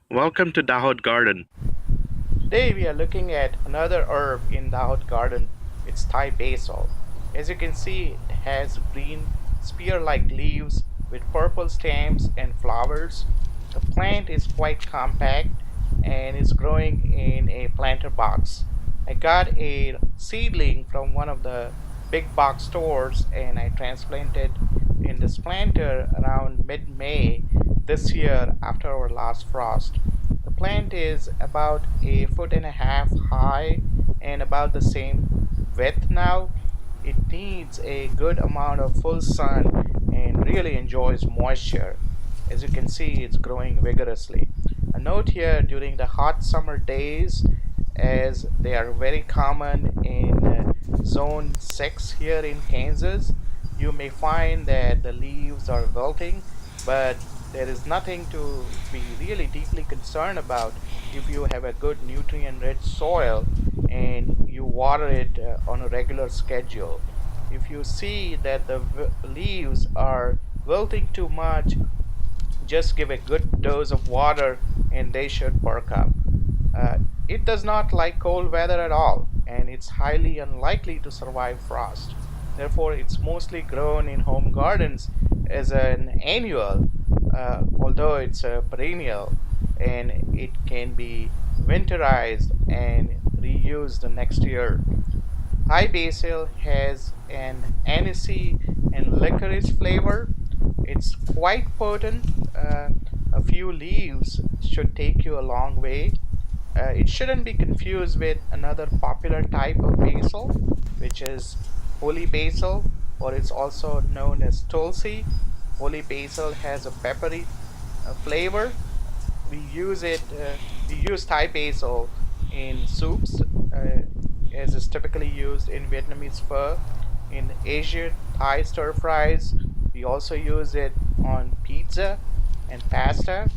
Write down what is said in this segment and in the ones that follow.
Welcome to Dahod Garden. Today we are looking at another herb in the out garden. It's Thai basil. As you can see, it has green spear-like leaves with purple stems and flowers. The plant is quite compact and is growing in a planter box. I got a seedling from one of the big box stores and I transplanted in this planter around mid-May this year after our last frost. The plant is about a foot and a half high and about the same width now. It needs a good amount of full sun and really enjoys moisture. As you can see, it's growing vigorously. A note here: during the hot summer days, as they are very common in zone 6 here in Kansas, you may find that the leaves are wilting, but there is nothing to be really deeply concerned about if you have a good nutrient rich soil and you water it on a regular schedule. If you see that the leaves are wilting too much, just give a good dose of water and they should perk up. Uh, it does not like cold weather at all, and it's highly unlikely to survive frost. Therefore, it's mostly grown in home gardens as an annual, although it's a perennial, and it can be winterized and reused the next year. Thai basil has an anisey and licorice flavor. It's quite potent. A few leaves should take you a long way. It shouldn't be confused with another popular type of basil, which is holy basil, or it's also known as tulsi. Holy basil has a peppery flavor. We use it. We use Thai basil in soups, as is typically used in Vietnamese pho, in Asian Thai stir fries. We also use it on pizza and pasta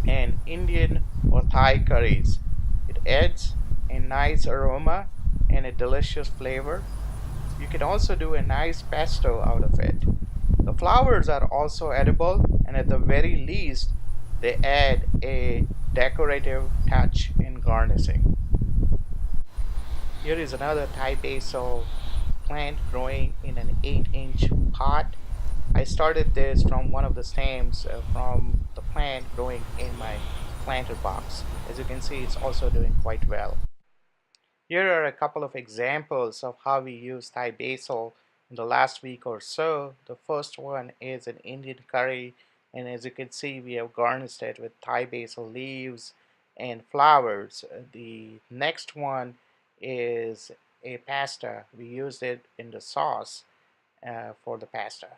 and Indian or Thai curries. It adds a nice aroma and a delicious flavor. You can also do a nice pesto out of it. The flowers are also edible, and at the very least, they add a decorative touch in garnishing. Here is another Thai basil plant growing in an 8-inch pot. I started this from one of the stems from the plant growing in my planter box. As you can see, it's also doing quite well. Here are a couple of examples of how we use Thai basil in the last week or so. The first one is an Indian curry, and as you can see, we have garnished it with Thai basil leaves and flowers. The next one is a pasta. We used it in the sauce for the pasta.